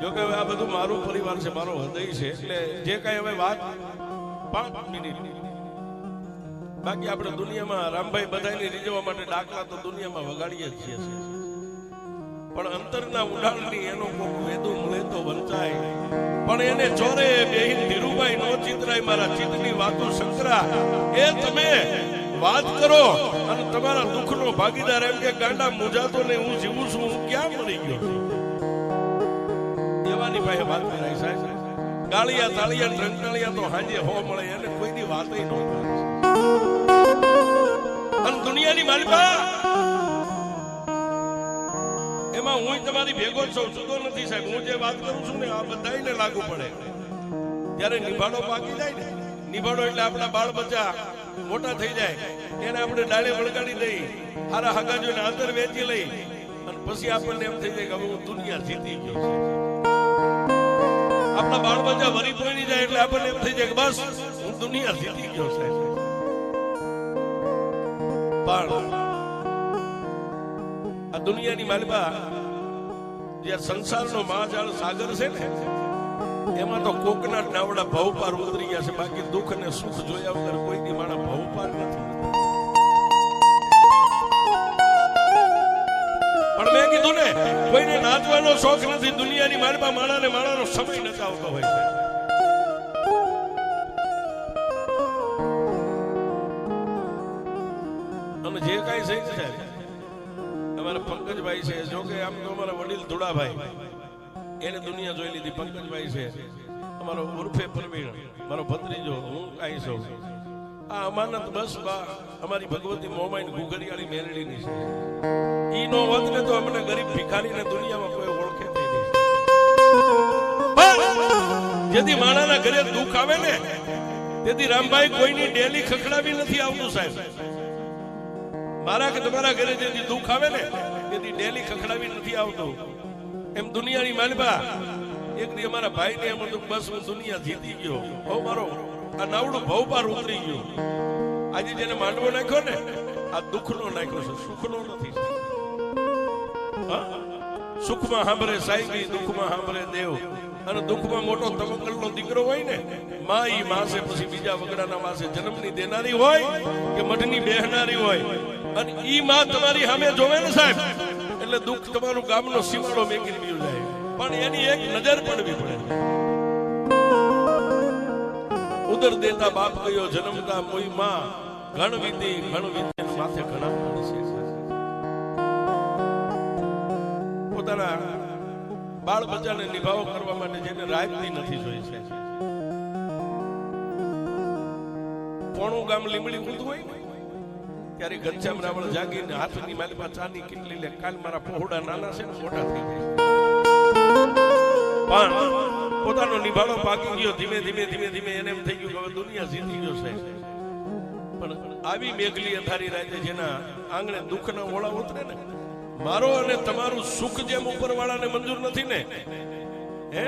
જો કે આ બધું મારું પરિવાર છે, મારો હૃદય છે, એટલે જે કઈ હવે વાત 5 મિનિટ, બાકી આપણે દુનિયામાં રામભાઈ બધાને રીઝવવા માટે દાખલા તો દુનિયામાં વગાડીએ જ છીએ, પણ અંતરના ઉડાણની એનો કોક વેદુ મળે તો વંચાય, પણ એને ચોરે બેહીન ધીરુભાઈ નો ચિતરાય મારા ચિત્તની વાતો શંકરા એ તમે વાત કરો અને તમારા દુઃખનો ભાગીદાર એમ કે ગાંડા મુજાતો ને હું જીવું છું, હું ક્યાં મરી ગયો એવાની પાસે વાત કરાય સાહેબ. ગાળિયા તાળિયા રંગનાળિયા તો હાજે હો મળે, એને કોઈની વાત ન થાય. અને દુનિયાની માલિકા એમાં હું તમારી ભેગો છું, જુદો નથી સાહેબ. હું જે વાત કરું છું ને આ બધાને લાગુ પડે. ત્યારે નિભાડો પાકી જાય ને, નિભાડો એટલે આપણા બાળ બચ્ચા મોટા થઈ જાય, એને આપણે ડાળે વળગાડી દઈ, હારા હાગા જોઈને આંતર વેચી લઈ, અને પછી આપણને એમ થઈ જાય કે હવે હું દુનિયા જીતી ગયો છું. આપણા બાળ બચ્ચા વરી પોઈની જાય એટલે આપણને એમ થઈ જાય કે બસ હું દુનિયા જીતી ગયો છે. પણ આ દુનિયાની માલિકા જે સંસારનો મહાજાળ સાગર છે ને, એમાં તો કોકના નાવડા ભવ પાર ઉતરી ગયા છે, બાકી દુઃખ અને સુખ જોયા વગર કોઈની માણા ભવ પાર નથી. પણ મેં કીધું ને, કોઈને નાચવાનો શોખ નથી. દુનિયાની માલિકા માણાને માણાનો સમય નચાવતો હોય છે. અને જે કઈ છે અમારા પંકજભાઈ છે, જો કે આમ તો અમારા વડીલ ધુડાભાઈ, એને દુનિયા જોઈ લીધી. પંકજભાઈ છે અમારો ઉર્ફે પ્રવીણ, મારો ભત્રીજો, હું કાઈ છું. આ અમાનત બસ અમારી ભગવતી મોમાઈન ઘુઘડિયાળી મેલડીની છે. ઈ નો હોત ને તો અમને ગરીબ ભિખારીને દુનિયામાં કોઈ ઓળખે નહીં. જેથી માણાના ઘરે દુઃખ આવે ને, તેથી રામભાઈ કોઈની ડેલી ખખડાવી નથી આવતું સાહેબ. મારા કે તમારા ઘરે જેથી દુઃખ આવે ને, તેથી ડેલી ખખડાવી નથી આવતું. એમ દુનિયાની માલિકા એક દી અમારા ભાઈ ને એમ હતું, બસ હું દુનિયા જીતી ગયો, હવે મારો આ નાવડું ભવ પાર ઉતરી ગયું. આજે જેને માંડવો નાખ્યો ને, આ દુઃખનો નાખ્યો છે, સુખનો નથી. સુખમાં સાંભળે સાહેબી, દુઃખમાં સાંભળે દેવ. અને દુઃખમાં મોટો તવક્કલનો દીકરો હોય ને, માં ઈ માસે પછી બીજા વગડાના માસે જન્મની દેનારી હોય કે મઠની બેહનારી હોય, અને ઈ માં તમારી સામે જોવે ને સાહેબ, એટલે દુઃખ તમારું ગામનો સીમાડો મેકી ગયું જાય. પણ એની એક નજર પડવી પડે. ઉદર દેતા બાપ ગયો, જન્મતા મોઈ માં, ઘણ વીતી માથે ઘણા છે. પોતાના બાળ બચ્ચાને નિભાવ કરવા માટે જેને રાયતી નથી જોઈ છે. પોણું ગામ લીમડી કૂદતું હોય ત્યારે ઘનશ્યામ રાવળ જાગીને હાથની માલિકા ચાની કેટલી લે, કાલ મારા પહોળા નાના છે ને મોટા થઈ જાય. પણ પોતાનો નિભાડો પાકી ગયો. ધીમે ધીમે એને એમ થઈ ગયું કે હવે દુનિયા જીતી ગયો છે. પણ આવી મેઘલી અંધારી રાતે જેના આંગણે દુઃખના ઓળા ઉતરે ને, મારો અને તમારું સુખ જેમ ઉપરવાળાને મંજૂર નથી ને, હે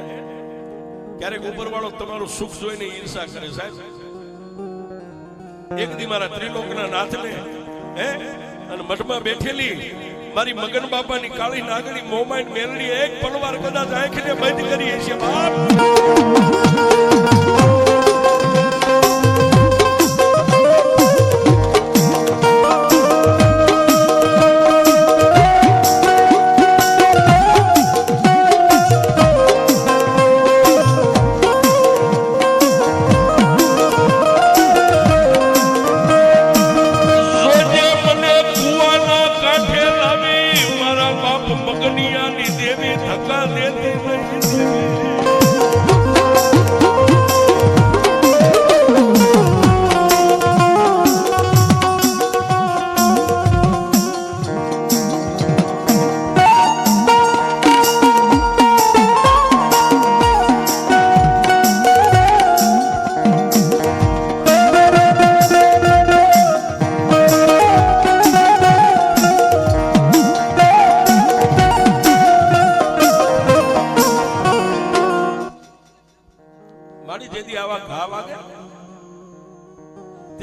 ક્યારેક ઉપરવાળો તમારું સુખ જોઈને ઈર્ષા કરે સાહેબ. એક દી મારા ત્રિલોકના નાથને અને મઠમાં બેઠેલી મારી મગન બાપાની કાળી નાગણી મોમાઈન મેલડી એક પલવાર કદાચ આંખને બંધ કરી છે બાપ.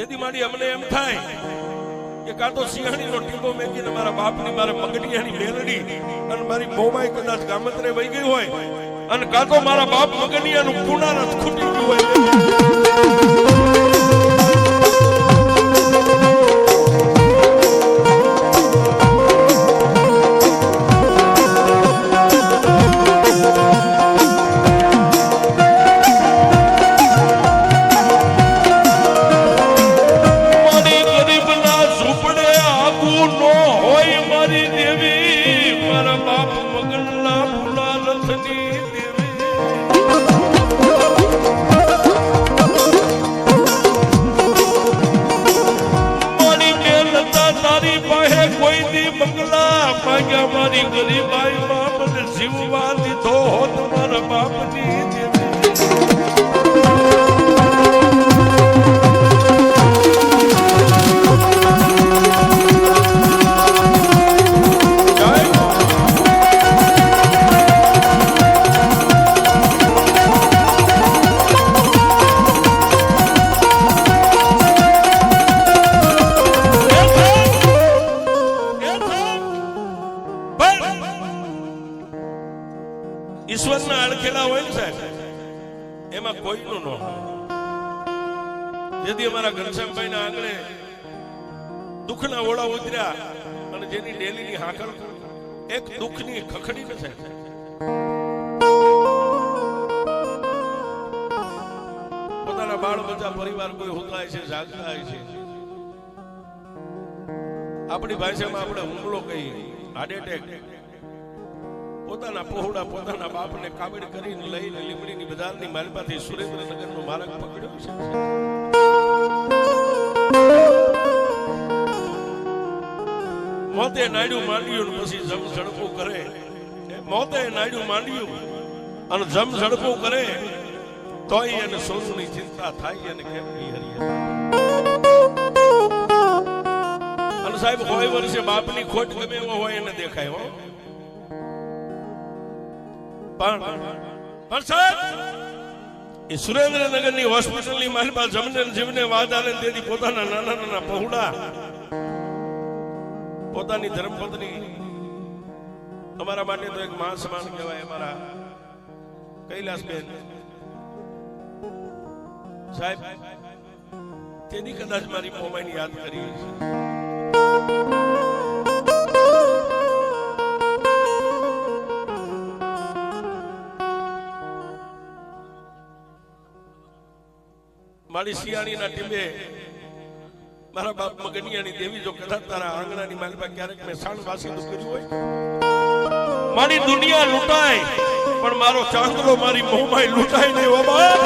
તેથી મારી અમને એમ થાય કે કાં તો સિંહાણીનો ટીપો મેકીને મારા બાપની મારા મગડિયાની મેલડી અને મારી મોમાઈ કદાચ ગામત્રે વહી ગઈ હોય અને કાં તો મારા બાપ મગનિયાનું પુનારથ ખૂટી ગયું હોય. મારી ગરીબાઈ બાપ ને જીવવા દીધો હોત મારા બાપની ઈશ્વરના અડખેલા હોય ને સાહેબ એમાં કોઈનું ન હોય. જેથી અમારા ઘનશ્યામભાઈ ના આંગણે દુઃખના ઓળા ઉતર્યા અને જેની ડેલીની હાકર એક દુઃખની ખખડી ને સાહેબ પોતાના બાળ બચ્ચા પરિવાર કોઈ હુકાય છે જાગતા છે. આપણી ભાષામાં આપણે હુમલો કહીએ હાર્ટ એટેક. પોતાના પહોળા પોતાના બાપને કાબડ કરીને લઈને લીમડીની બજારની માલપાથી સુરેન્દ્રનગરનો માર્ગ પકડ્યો છે. મોતે નાડ્યું માંડ્યું પછી જમ ઝડપું કરે. મોતે નાડ્યું માંડ્યું અને જમ ઝડપું કરે તોય એને સોનની ચિંતા થાય અને કેમ હરિયા. અને સાહેબ કોઈ વર્ષે બાપની ખોટ ગમે એવો હોય એને દેખાય હો. પણ સાહેબ એ સુરેન્દ્રનગરની હોસ્પિટલની માલપા જમને જીવને વાદ આલે તેથી પોતાના નાના નાના પહોળા પોતાની ધર્મપત્ની અમારા માટે તો એક મા સમાન કહેવાય અમારા કૈલાસબેન સાહેબ તેની કદાચ મારી મોમાઈની યાદ કરી છે. મારી શિયાળીના ટીમે મારા બાપ મગનિયાની દેવી જો કદાચ તારા આંગણાની માલપા ક્યારેક મેં સાણ વાસી કર્યું હોય મારી દુનિયા લૂંટાય પણ મારો ચાંદલો મારી મોમાઈ લૂંટાય નહીં. ઓ બાપ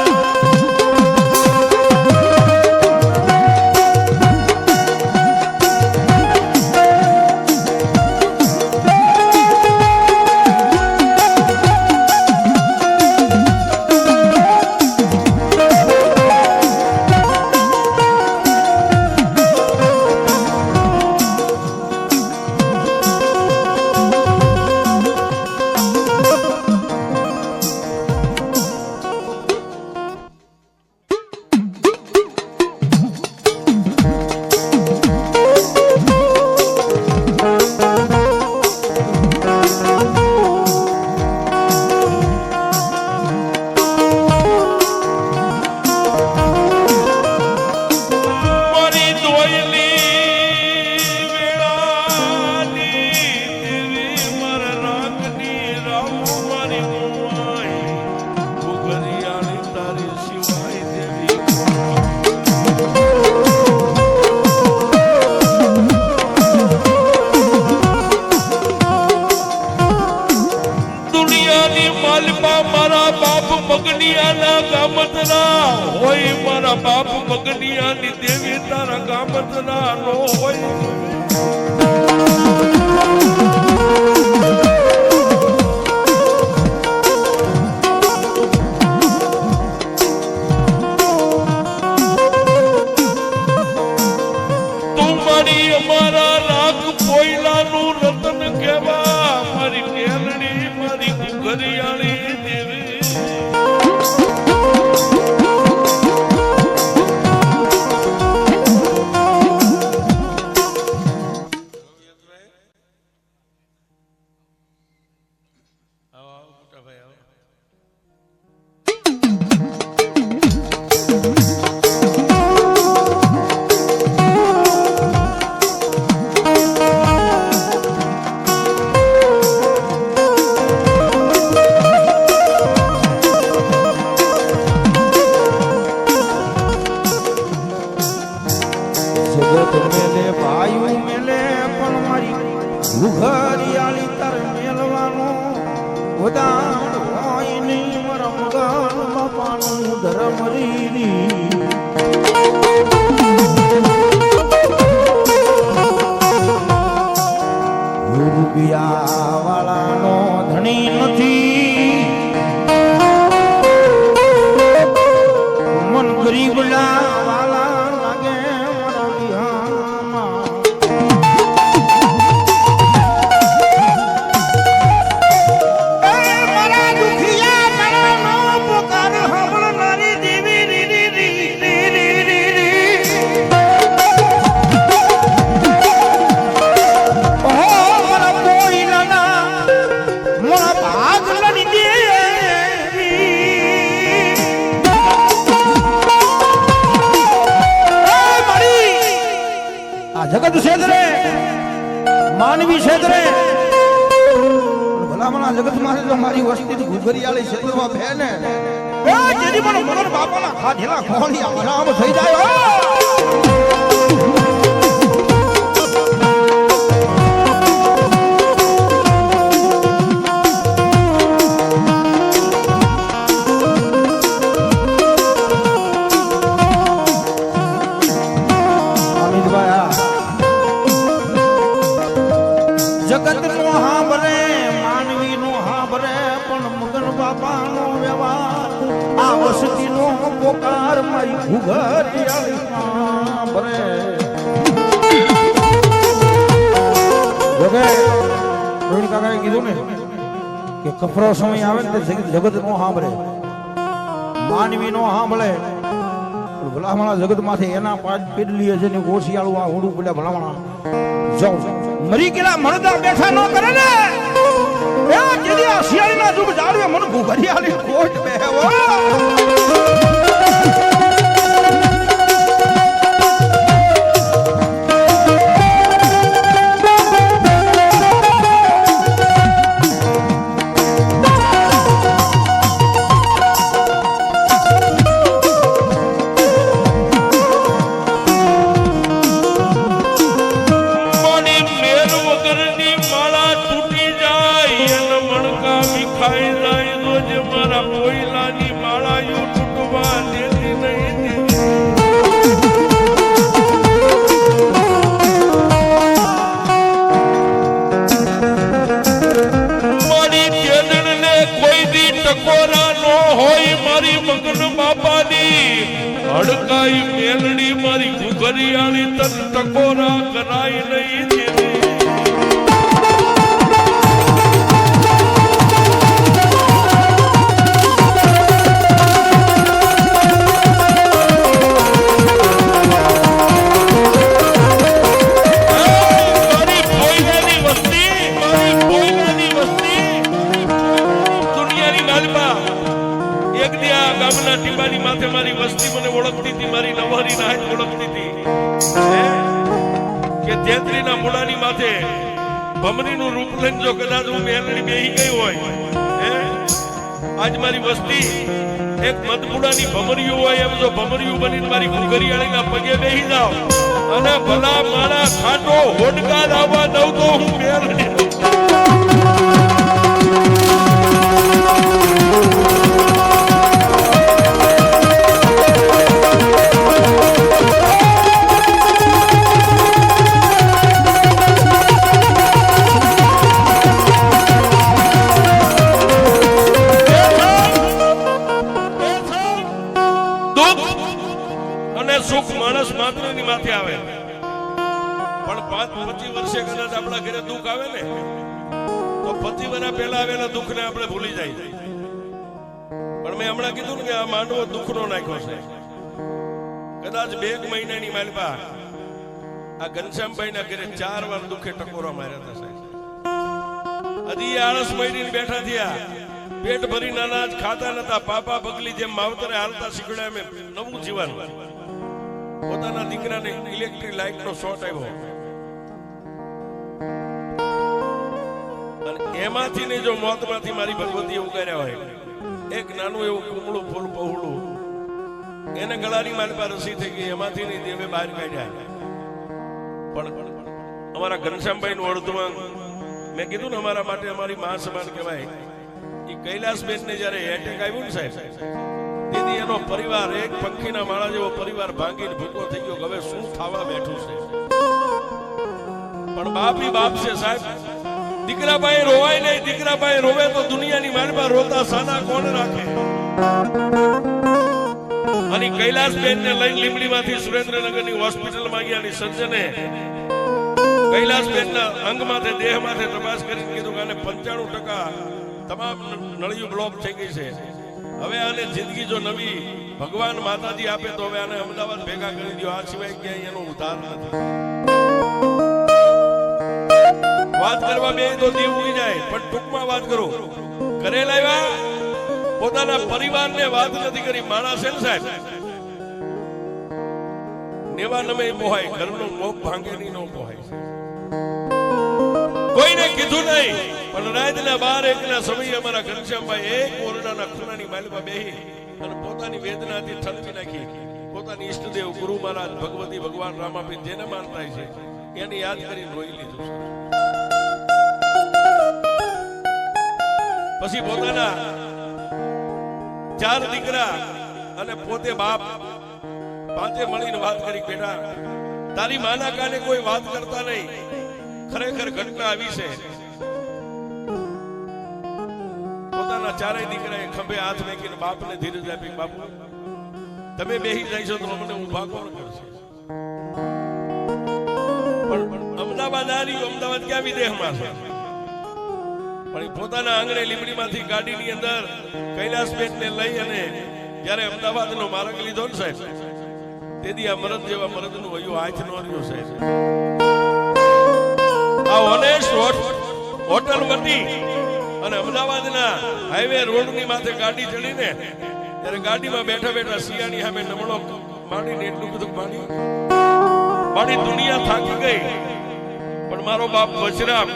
હોય મારા બાપ મગનિયાની દેવી તારા ગામતના નો હોય. તું મારી અમારા રાગ પોયલાનું રતન કહેવા મારી કેલડી મારી ઘરિયાળી દેવી. માનવી ક્ષેત્રે ભલામણા જગતમાં જો મારી વસ્તી ઘુઘરિયાળી ક્ષેત્રમાં ભે ને એ જેની પણ મગર બાપાના ખાધેલા ખોળી આરામ થઈ જાય જગત નો હાંભરે માનવી નો હાંભરે પણ મગન બાપા નો વ્યવહાર આ વસતી નો પોકાર મારી ઘુઘરિયાળી સાંભરે જોકે રોહિણી કાકાએ કીધું ને કે કફરો સમય આવે ને જગત નો હાંભરે માનવી નો હાંભળે ભલામણા જગત માંથી એના પાંચ પીડલી છે ને ગોશિયાળું આ હોડું પડ્યા ભલામણા જાઉં મરી ગયેલા મરદા બેઠા ન કરે ને એ જેદી આ શિયાળીના દુઃખ જાળવે મને ઘુઘરિયાળી કોટ બેહવો હડકાઈ મેલડી મારી ઘુઘરિયાળી તન ટકોરા કરાઈ નહીં દેવી મારી વસ્તી મને ઓળખતી હતી મારી નવહરી નાય ઓળખતી હતી કે તેત્રીના મૂળાની માથે ભમરીનું રૂપ લઈને જો કદાચ હું મેલડી બેહી ગઈ હોય આજ મારી વસ્તી એક મધપુડાની ભમરીયું હોય એમ જો ભમરીયું બનીને મારી ઘુઘરિયાળીના પગે બેહી જાવ અને ભલા મારા ખાટો હોડકા લાવવા દઉં તો હું મેલડી સુખ માણસ માત્રની માથે આવે પણ 5-25 વર્ષે કદાચ આપણા ઘરે દુઃખ આવે ને તો 25 વર્ષ પહેલા આવેલા દુઃખને આપણે ભૂલી જાય પણ મેં હમણાં કીધું ને કે આ માંડવો દુઃખનો નાખ્યો છે કદાચ 2 મહિનાની માલપા આ ઘનશ્યામભાઈના ઘરે 4 વાર દુઃખે ટકોરા માર્યા હતા હજી આળસ મહિને બેઠા થયા પેટ ભરીને અનાજ ખાતા નતા પાપા બગલી જેમ માવતરે હાલતા શીખડ્યા મેં નવું જીવન પોતાના દીકરાને ઇલેક્ટ્રિક લાઇટ નો શોર્ટ આવ્યો અને એમાંથી ને જો મોતમાંથી મારી ભગવતી ઉગાર્યા હોય એક નાનું એવું કુમળું ફૂલ પહોળું એને ગળાની મારી પાસે રસી થઈ ગઈ એમાંથી ની દેવે બહાર કાઢ્યા પણ અમારા ઘનશ્યામભાઈ નું અડધું મેં કીધું ને અમારા માટે અમારી મા સમાન કહેવાય એ કૈલાસબેન ને જયારે એટેક આવ્યું ને સાહેબ દીદી એનો પરિવાર એક પંખીના માળા જેવો પરિવાર ભાંગીને ભૂકો થઈ ગયો હવે શું થવા બેઠું છે પણ બાપી બાપ છે સાહેબ દીકરા ભાઈ રોવાય નહીં દીકરા ભાઈ રોવે તો દુનિયાની માલપા રોતા સાના કોણ રાખે અને કૈલાસબેન ને લઈને લીમડીમાંથી સુરેન્દ્રનગરની હોસ્પિટલમાં ગયા ની સર્જને કૈલાસબેન ના અંગ માથે દેહ માથે તપાસ કરીને કીધું કે આને 95% તમામ નળિયું બ્લોક થઈ ગઈ છે હવે આને જિંદગી જો નવી ભગવાન માતાજી આપે તો હવે આને અમદાવાદ ભેગા કરી દો આ સિવાય ક્યાંય એનો ઉધાર નથી વાત કરવા બે તો દીવ ઉગી જાય પણ ટૂંકમાં વાત કરું ઘરે લાવ્યા પોતાના પરિવારને વાત નથી કરી માણસ છે ને સાહેબ નેવા નમે પોહાય ઘરનો મોગ ભાંગે નહીં નો પોહાય કીધું નહીં, પણ રાતના 12-1 સમયે અમારા ઘનશ્યામભાઈ એક ઓરડાના ખૂણાની માલમાં બેહી અને પોતાની વેદનાથી ઠલવી નાખી. પોતાની ઈષ્ટદેવ ગુરુ મહારાજ, ભગવતી, ભગવાન રામાપીર જેને માનતા છે એને યાદ કરીને રોઈ લીધું. પછી પોતાના 4 દીકરા અને પોતે બાપ પાંચે મળીને વાત કરી, બેટા તારી માના કાને કોઈ વાત કરતા નહીં, ખરેખર ઘટના આવી છે. પોતાના 4 દીકરાએ ખંભે હાથ મૂકીને બાપને ધીરજ આપી, બાપુ તમે બેહી જઈશો તો અમને ઊભા કોણ કરશે? પણ અમદાવાદ આવી, અમદાવાદ ક્યાં વિદેશમાં છે, પણ પોતાના આંગણે લીમડીમાંથી ગાડીની અંદર કૈલાસબેનને લઈ અને જ્યારે અમદાવાદનો માર્ગ લીધો ને સાહેબ, તેથી આ મરદ જેવા મરદનું હયું હાથ નો રહ્યું સાહેબ. આ ઓનેસ્ટ હોટલ વટી અને અમદાવાદના હાઈવે રોડની માથે ગાડી ચડીને ત્યારે ગાડીમાં બેઠા બેઠા શિયાળી સામે નમણો માંડીને એટલું બધું મારી દુનિયા થાકી ગઈ, પણ મારો બાપ વજરામ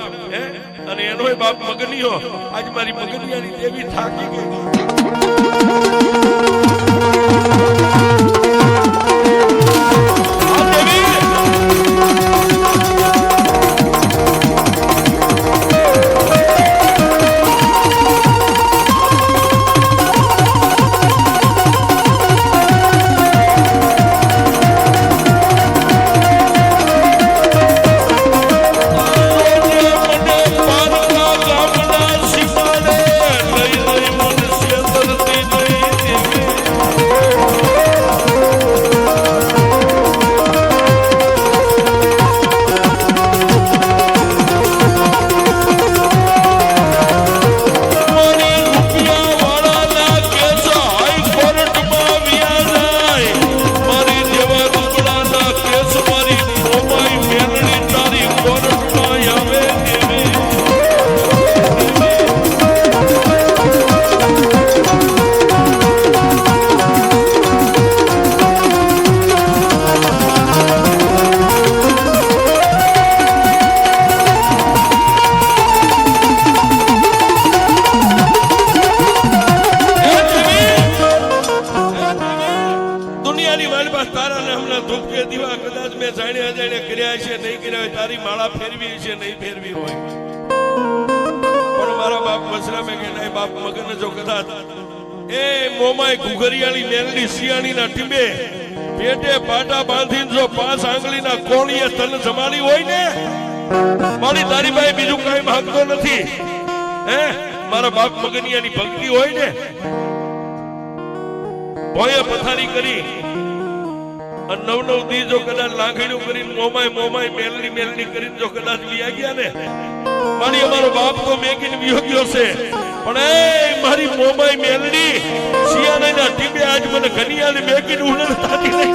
અને એનોય બાપ મગનીયો, આજ મારી મગનિયાની દેવી થાકી ગઈ. તારી માળા ફેરવી છે નહીં ફેરવી હોય, પણ મારા બાપ વજરામે કે નહીં બાપ મગન જો કદાચ એ મોમાય ઘુઘરિયાળી મેલડી શિયાળીના ટીબે પેટે પાટા બાંધીને જો 5 આંગળીના કોણીએ તન જમાડી હોય ને, મારી તારી ભાઈ બીજું કઈ માંગતો નથી. મારા બાપ મગનિયાની ભક્તિ હોય ને, ભોયે પથારી કરી 9 દી જો કદાચ લાંઘણ્યું કરીને મોમાય મેલની કરીને જો કદાચ લઈ ગયા ને, મારી અમારો બાપ તો મેકીને વિયો ગયો છે, પણ એ મારી મોમાય મેલડી શિયાળાના ટીબે આજ મને ઘનિયાને મેકીને ઉલટ થાતી નહીં.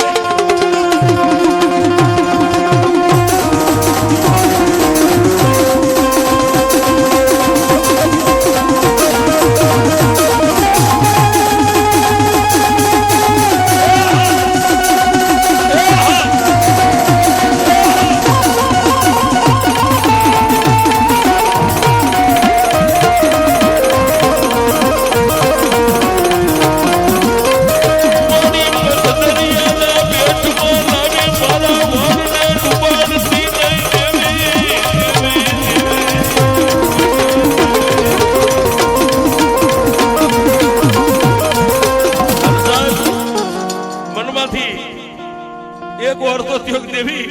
એક વાર તો દેવી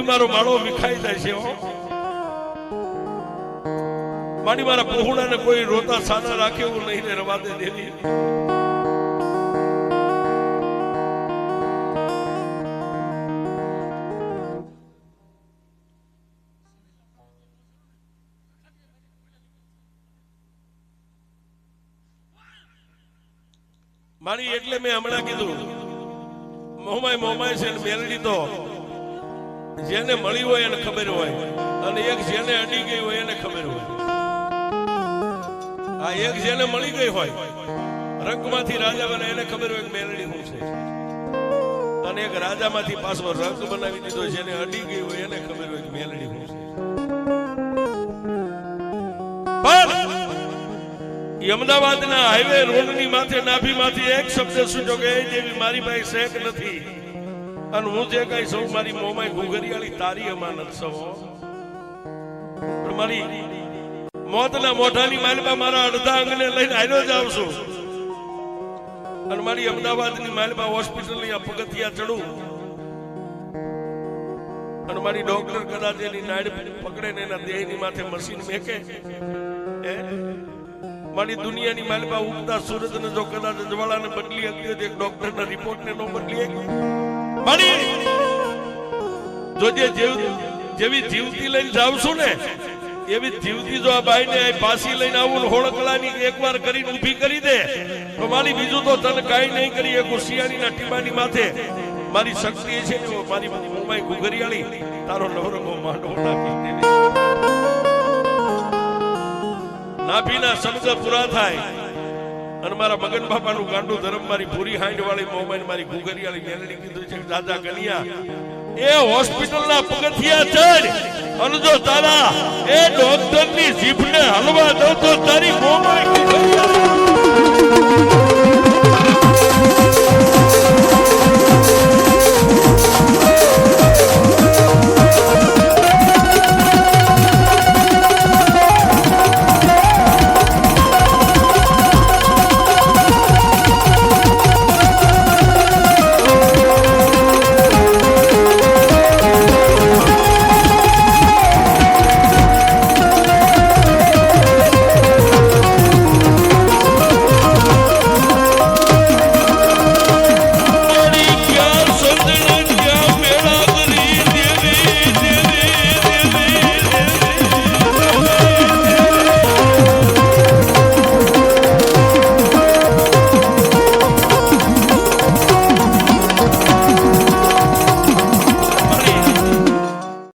મારો માળો વિખાઈ જાય છે. મારા પહોળાને કોઈ રોતા સાના રાખે એવું નહીં ને રવા દે દેવી. મારી એટલે મેં હમણાં કીધું મોમાય છે મેલડી તો જેને મળી હોય એને ખબર હોય, અને એક જેને અડી ગઈ હોય એને ખબર હોય. આ એક જેને મળી ગઈ હોય રંગમાંથી રાજા બને એને ખબર હોય મેલડી શું છે, અને એક રાજામાંથી પાછો રંગ બનાવી દીધો જેને અડી ગઈ હોય એને ખબર હોય મેલડી શું છે. ઈ અમદાવાદના હાઈવે રોડની માથે નાભીમાંથી એક શબ્દ સૂચો કે એ જેવી મારી પાસે શેક નથી અને હું જે કઈ સૌ મારી મોમાય ઘુઘરિયાળી તારી અમાનત સૌ પણ મારી મોતના મોઢાની માલબા મારા અડધા અંગને લઈને આયલો જ આવશું અને મારી અમદાવાદની માલબા હોસ્પિટલની આ પગથિયા ચડું અને મારી ડોક્ટર કદાચ એની નાડ પકડે ને એના દેહની માથે મશીન મેકે મારી દુનિયાની માલબા ઉગતા સૂરજને જો કદાચ અજવાળાને બદલી હતી એક ડોક્ટરના રિપોર્ટને નો બદલી મારી જો જેવી જીવતી લઈને જાવશું ને એવી જીવતી જો આ બાઈને પાસી લઈને આવું ને હોળકલાની એકવાર કરીને ઊભી કરી દે તો મારી બીજું તો તને કાંઈ નહીં કરી એકું શિયાળીના ટીબાની માથે મારી શક્તિ છે ને મારી મોમાઈ ઘુઘરિયાળી તારો નવરંગો માંડવો નાખી દે નાભીના શબ્દ પૂરા થાય અને મારા મગન બાપાનું ગાંડું ધર્મ મારી પૂરી હાંડ વાળી મોમાઈ મારી ઘુઘરિયાળી મેલડી કીધું છે દાદા કન્યા એ હોસ્પિટલના પગથિયા ચડ અને જો તારા એ ડોક્ટરની જીભને હલવા દો તો તારી મોમાઈ ઘુઘરિયાળી